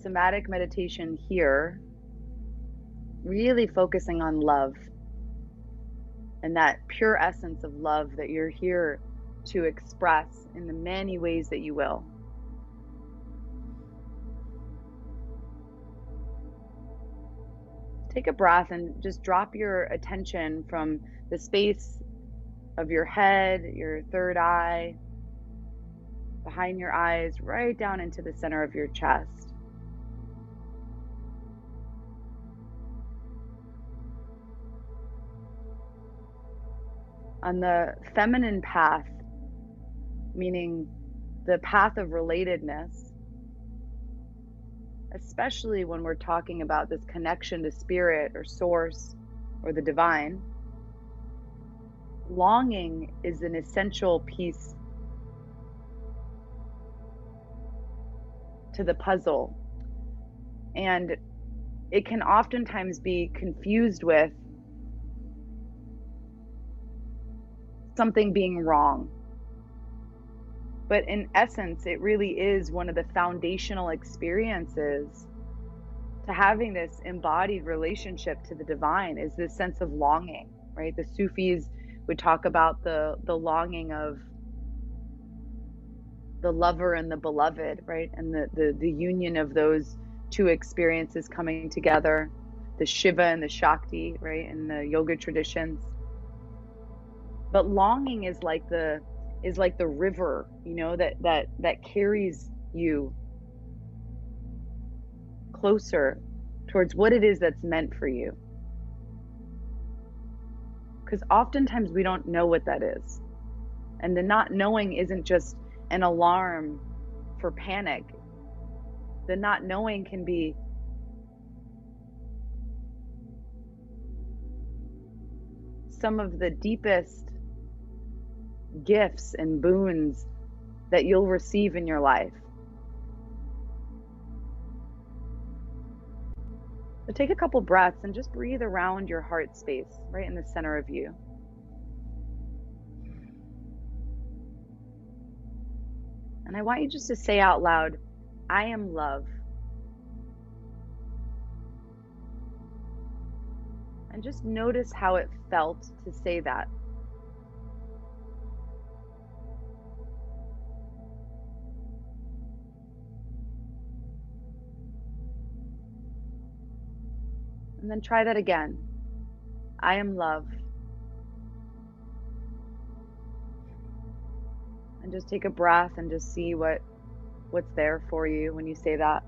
somatic meditation here, really focusing on love and that pure essence of love that you're here to express in the many ways that you will. Take a breath and just drop your attention from the space of your head, your third eye, behind your eyes, right down into the center of your chest. On the feminine path, meaning the path of relatedness, especially when we're talking about this connection to spirit or source or the divine, longing is an essential piece to the puzzle. And it can oftentimes be confused with something being wrong. But in essence, it really is one of the foundational experiences to having this embodied relationship to the divine, is this sense of longing, right? The Sufis would talk about the longing of the lover and the beloved, right? And the union of those two experiences coming together, the Shiva and the Shakti, right? In the yoga traditions. But longing is like the river, you know, that carries you closer towards what it is that's meant for you. Because oftentimes we don't know what that is. And the not knowing isn't just an alarm for panic. The not knowing can be some of the deepest gifts and boons that you'll receive in your life. So take a couple breaths and just breathe around your heart space, right in the center of you. And I want you just to say out loud, I am love. And just notice how it felt to say that. And then try that again. I am love. And just take a breath and just see what's there for you when you say that.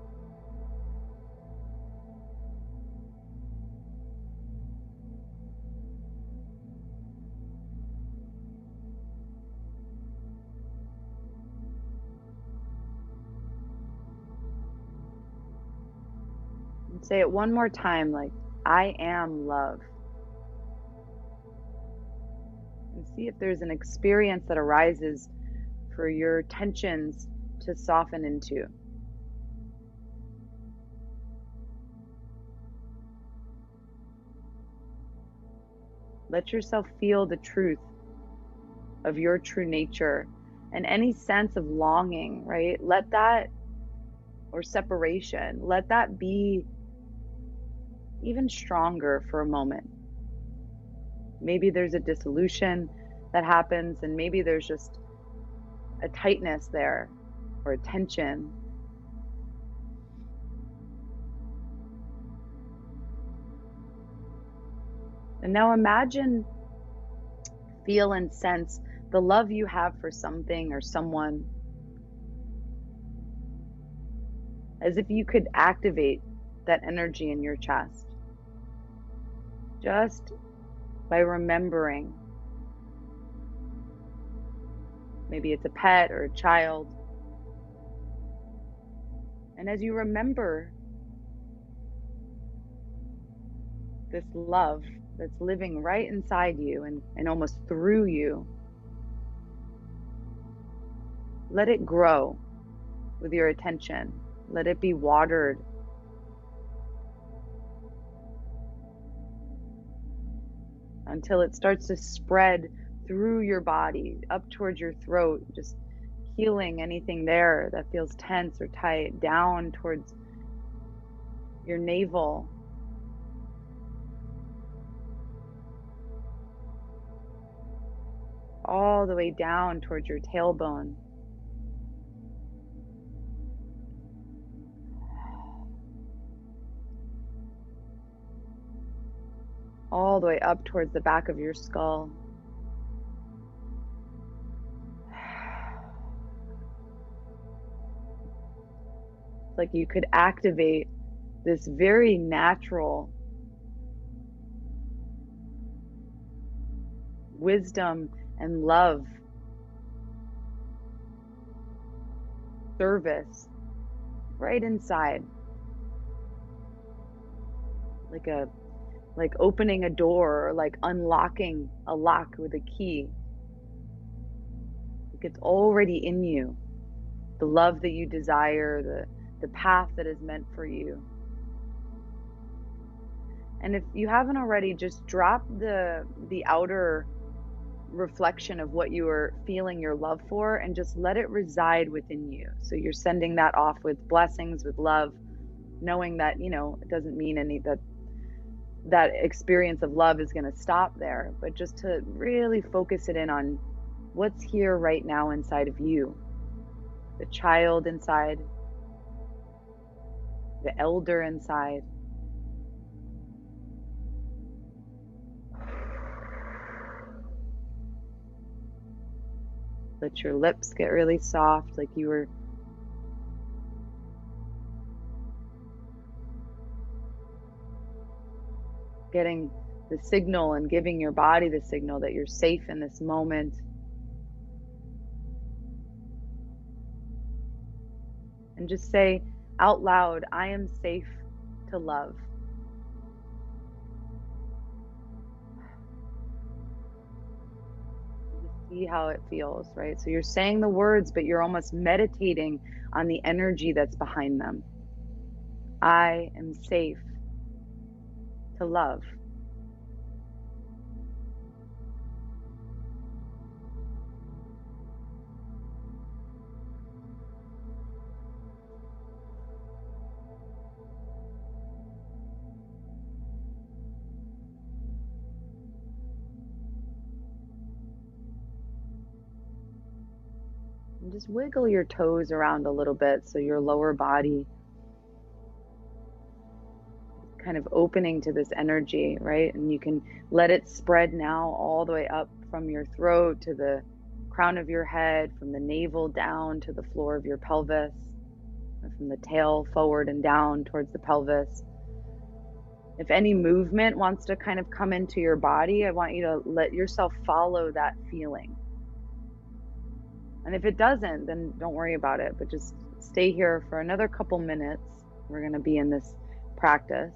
And say it one more time, like, I am love. And see if there's an experience that arises for your tensions to soften into. Let yourself feel the truth of your true nature, and any sense of longing, right? Let that, or separation, let that be even stronger for a moment. Maybe there's a dissolution that happens, and maybe there's just a tightness there or a tension. And now imagine, feel, and sense the love you have for something or someone, as if you could activate that energy in your chest just by remembering. Maybe it's a pet or a child. And as you remember this love that's living right inside you and almost through you, let it grow with your attention. Let it be watered. Until it starts to spread through your body, up towards your throat, just healing anything there that feels tense or tight, down towards your navel, all the way down towards your tailbone. All the way up towards the back of your skull. It's like you could activate this very natural wisdom and love service right inside, like opening a door, or like unlocking a lock with a key. Like it's already in you, the love that you desire, the path that is meant for you. And if you haven't already, just drop the outer reflection of what you are feeling your love for, and just let it reside within you. So you're sending that off with blessings, with love, knowing that, it doesn't mean that experience of love is going to stop there, but just to really focus it in on what's here right now inside of you, the child inside, the elder inside. Let your lips get really soft, like you were getting the signal and giving your body the signal that you're safe in this moment. And just say out loud, I am safe to love. Just see how it feels, right? So you're saying the words, but you're almost meditating on the energy that's behind them. I am safe to love. And just wiggle your toes around a little bit so your lower body is kind of opening to this energy, right? And you can let it spread now all the way up from your throat to the crown of your head, from the navel down to the floor of your pelvis, and from the tail forward and down towards the pelvis. If any movement wants to kind of come into your body, I want you to let yourself follow that feeling. And if it doesn't, then don't worry about it, but just stay here for another couple minutes. We're going to be in this practice.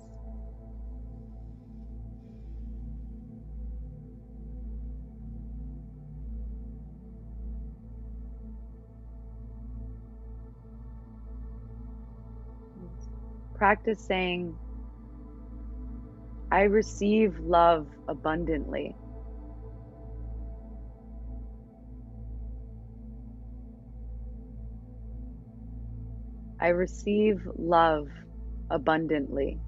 Practice saying, I receive love abundantly. I receive love abundantly.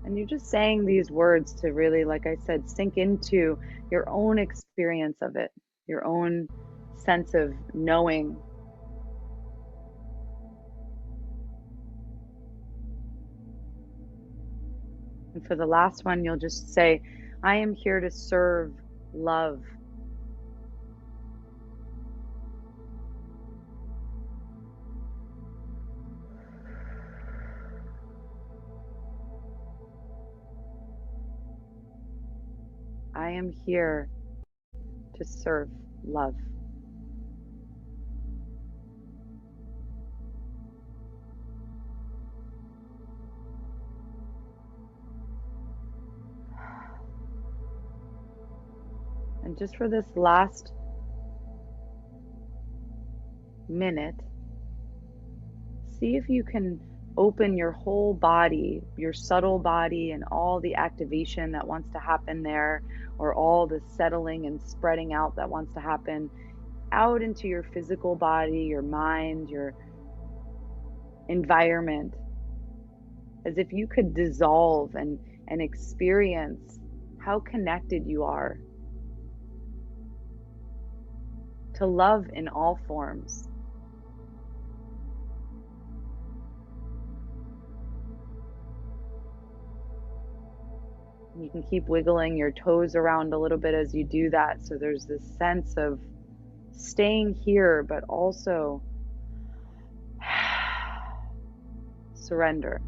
And you're just saying these words to really, like I said, sink into your own experience of it, your own sense of knowing. And for the last one, you'll just say, I am here to serve love. I am here to serve love. And just for this last minute, see if you can open your whole body, your subtle body, and all the activation that wants to happen there, or all the settling and spreading out that wants to happen out into your physical body, your mind, your environment, as if you could dissolve and experience how connected you are to love in all forms. You can keep wiggling your toes around a little bit as you do that. So there's this sense of staying here, but also surrender.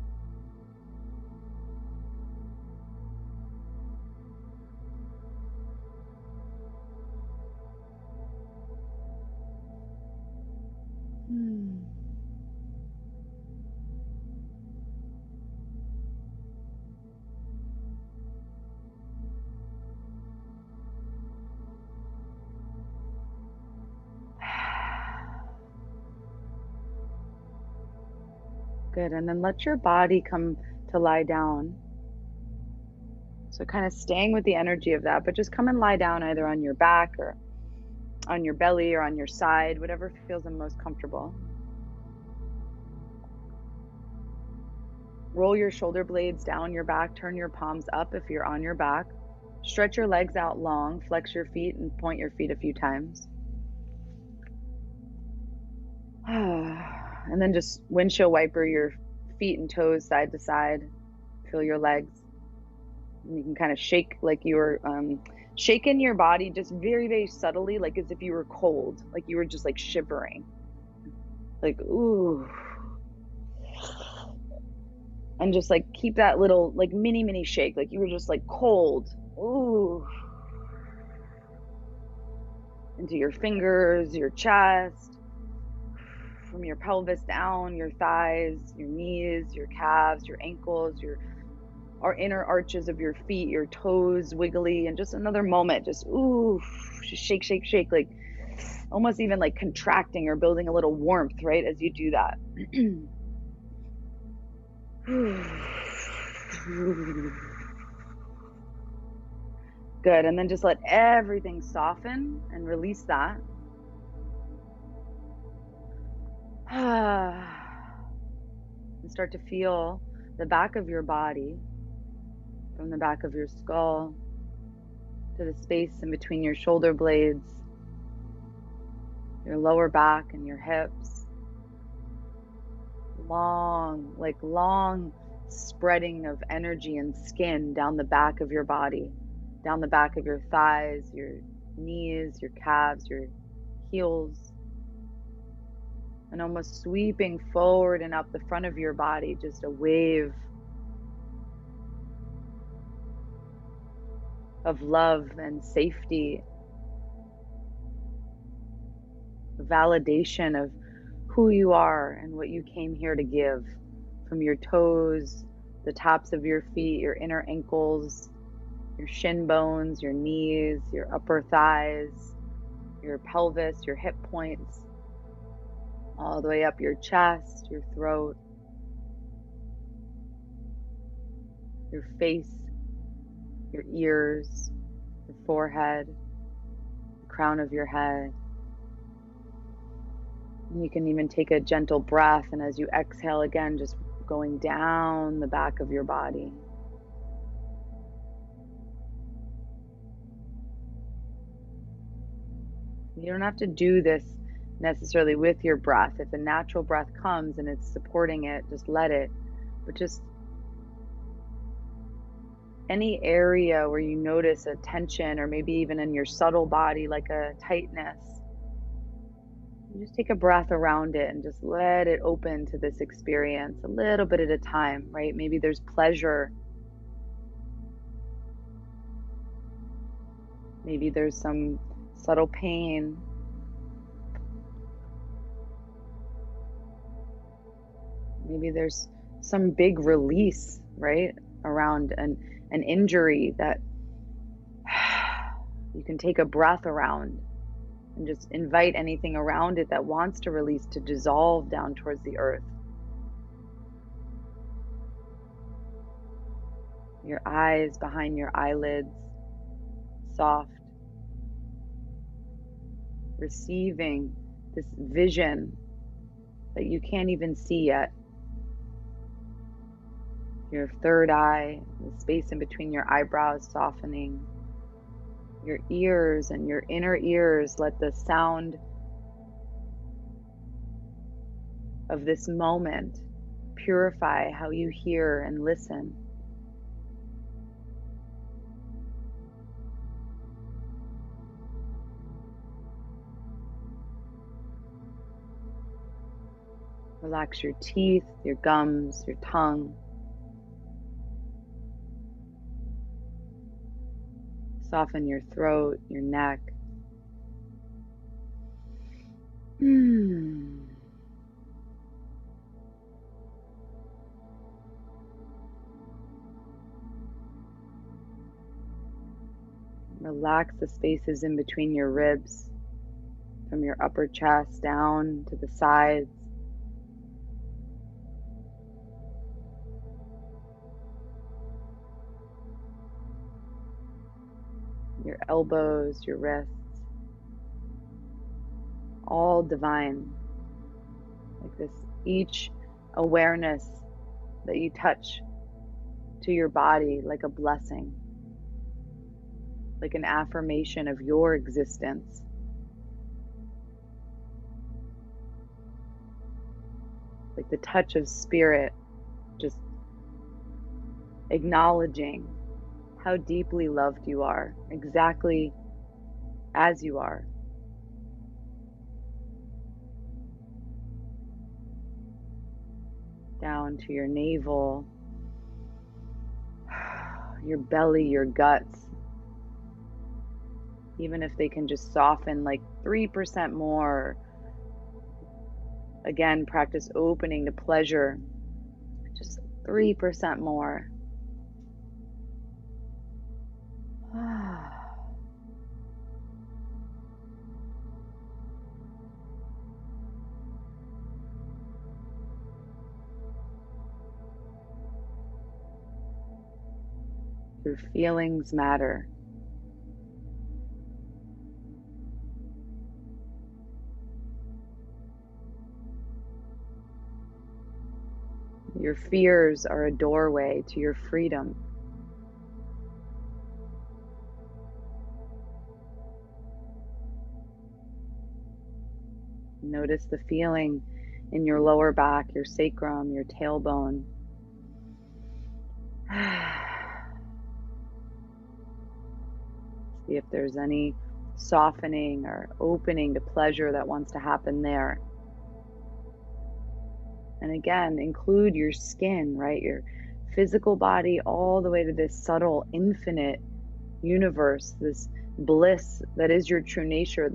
Good. And then let your body come to lie down. So kind of staying with the energy of that, but just come and lie down either on your back or on your belly or on your side, whatever feels the most comfortable. Roll your shoulder blades down your back, turn your palms up if you're on your back. Stretch your legs out long, flex your feet and point your feet a few times. And then just windshield wiper your feet and toes side to side. Feel your legs. And you can kind of shake like you were shaking your body just very, very subtly, like as if you were cold, like you were just like shivering. Like, ooh. And just like keep that little like mini shake, like you were just like cold. Ooh. Into your fingers, your chest, from your pelvis down, your thighs, your knees, your calves, your ankles, our inner arches of your feet, your toes wiggly, and just another moment, just ooh, just shake, shake, shake, like almost even like contracting or building a little warmth, right, as you do that. Good, and then just let everything soften and release that. And start to feel the back of your body, from the back of your skull to the space in between your shoulder blades, your lower back and your hips. Long spreading of energy and skin down the back of your body, down the back of your thighs, your knees, your calves, your heels, and almost sweeping forward and up the front of your body, just a wave of love and safety, validation of who you are and what you came here to give, from your toes, the tops of your feet, your inner ankles, your shin bones, your knees, your upper thighs, your pelvis, your hip points, all the way up your chest, your throat, your face, your ears, your forehead, the crown of your head. And you can even take a gentle breath, and as you exhale again, just going down the back of your body. You don't have to do this necessarily with your breath. If a natural breath comes and it's supporting it, just let it. But just any area where you notice a tension, or maybe even in your subtle body, like a tightness, you just take a breath around it and just let it open to this experience a little bit at a time, right? Maybe there's pleasure. Maybe there's some subtle pain. Maybe there's some big release, right, around an injury that you can take a breath around And just invite anything around it that wants to release to dissolve down towards the earth. Your eyes behind your eyelids, soft, receiving this vision that you can't even see yet. Your third eye, the space in between your eyebrows softening. Your ears and your inner ears, let the sound of this moment purify how you hear and listen. Relax your teeth, your gums, your tongue. Soften your throat, your neck. Relax the spaces in between your ribs, from your upper chest down to the sides. Your elbows, your wrists, all divine. Like this, each awareness that you touch to your body like a blessing, like an affirmation of your existence. Like the touch of spirit, just acknowledging how deeply loved you are, exactly as you are. Down to your navel, your belly, your guts. Even if they can just soften like 3% more. Again, practice opening to pleasure, just 3% more. Your feelings matter. Your fears are a doorway to your freedom. Notice the feeling in your lower back, your sacrum, your tailbone. See if there's any softening or opening to pleasure that wants to happen there. And again, include your skin, right? Your physical body all the way to this subtle, infinite universe, this bliss that is your true nature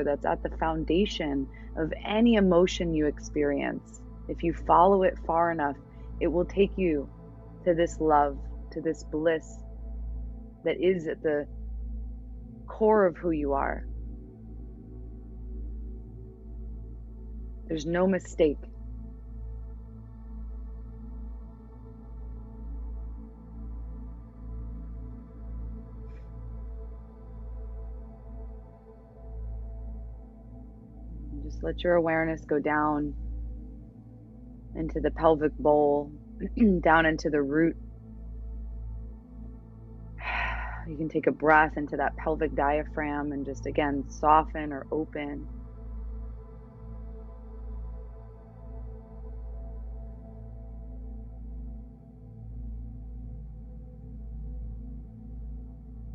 that's at the foundation of any emotion you experience. If you follow it far enough, it will take you to this love, to this bliss that is at the core of who you are. There's no mistake. Just let your awareness go down into the pelvic bowl, down into the root. You can take a breath into that pelvic diaphragm and just again soften or open.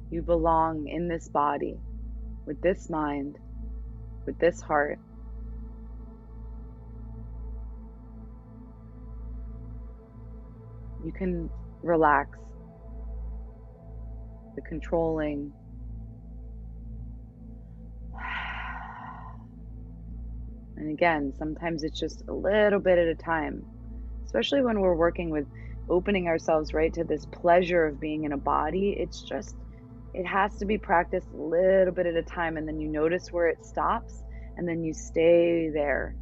You belong in this body, with this mind, with this heart. You can relax the controlling. And again, sometimes it's just a little bit at a time, especially when we're working with opening ourselves right to this pleasure of being in a body. It's just It has to be practiced a little bit at a time, and then you notice where it stops, and then you stay there.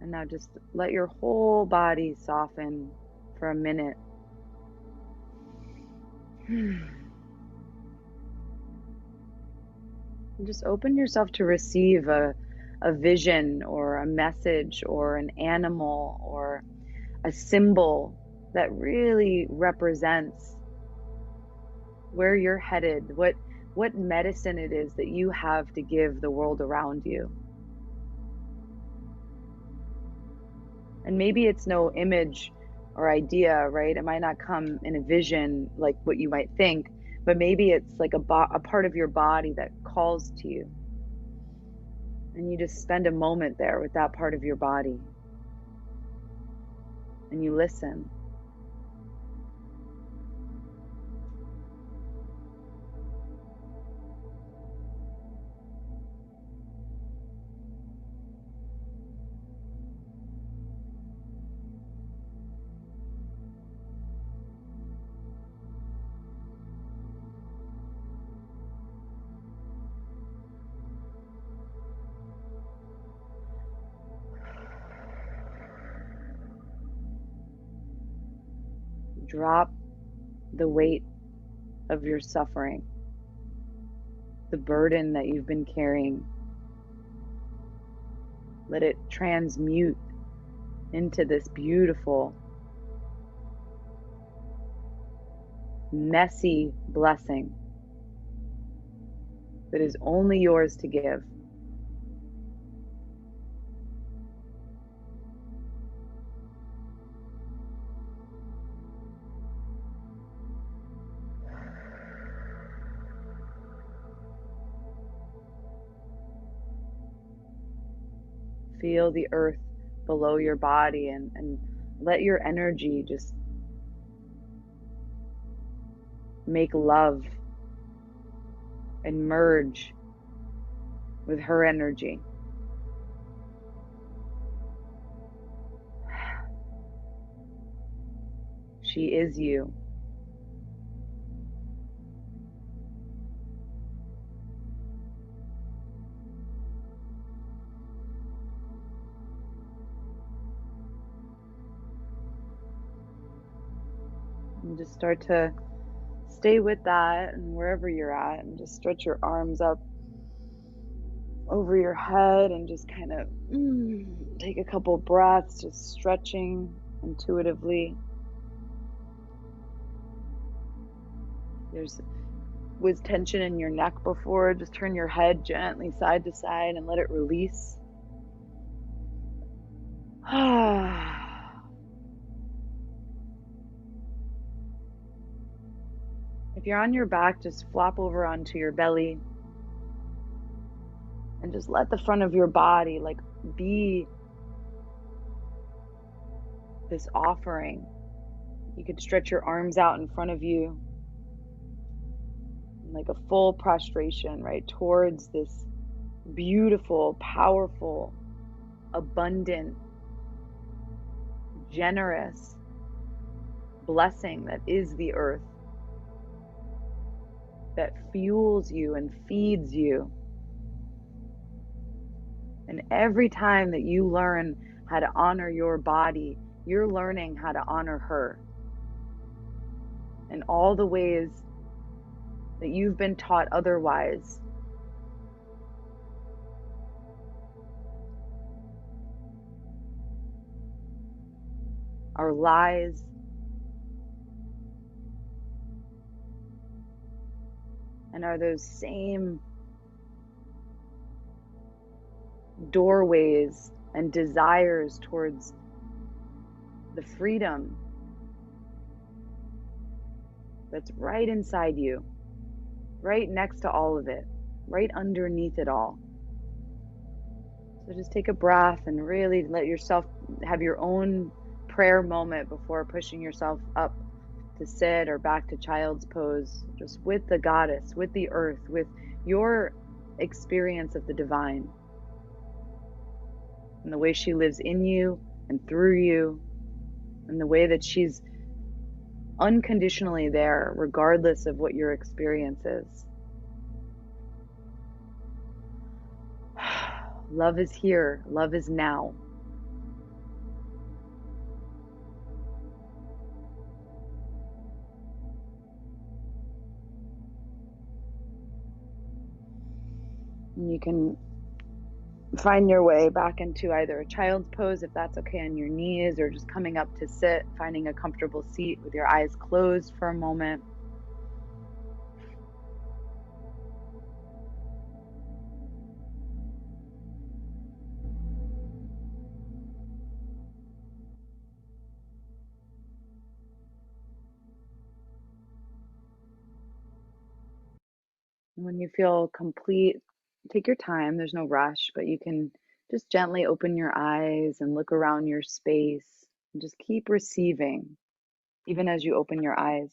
And now just let your whole body soften for a minute. And just open yourself to receive a vision or a message or an animal or a symbol that really represents where you're headed, what medicine it is that you have to give the world around you. And maybe it's no image or idea, right? It might not come in a vision like what you might think, but maybe it's like a part of your body that calls to you. And you just spend a moment there with that part of your body. And you listen. Drop the weight of your suffering, the burden that you've been carrying. Let it transmute into this beautiful, messy blessing that is only yours to give. Feel the earth below your body and let your energy just make love and merge with her energy. She is you. And just start to stay with that, and wherever you're at, and just stretch your arms up over your head and just kind of take a couple breaths, just stretching intuitively. Was tension in your neck before, just turn your head gently side to side and let it release. If you're on your back, just flop over onto your belly and just let the front of your body like be this offering. You could stretch your arms out in front of you, like a full prostration, right, towards this beautiful, powerful, abundant, generous blessing that is the earth, that fuels you and feeds you. And every time that you learn how to honor your body, you're learning how to honor her. And all the ways that you've been taught otherwise are lies, and are those same doorways and desires towards the freedom that's right inside you, right next to all of it, right underneath it all. So just take a breath and really let yourself have your own prayer moment before pushing yourself up to sit or back to child's pose, just with the goddess, with the earth, with your experience of the divine. and the way she lives in you and through you, and the way that she's unconditionally there, regardless of what your experience is. Love is here, love is now. And you can find your way back into either a child's pose, if that's okay, on your knees, or just coming up to sit, finding a comfortable seat with your eyes closed for a moment. When you feel complete, take your time. There's no rush, but you can just gently open your eyes and look around your space and just keep receiving, even as you open your eyes.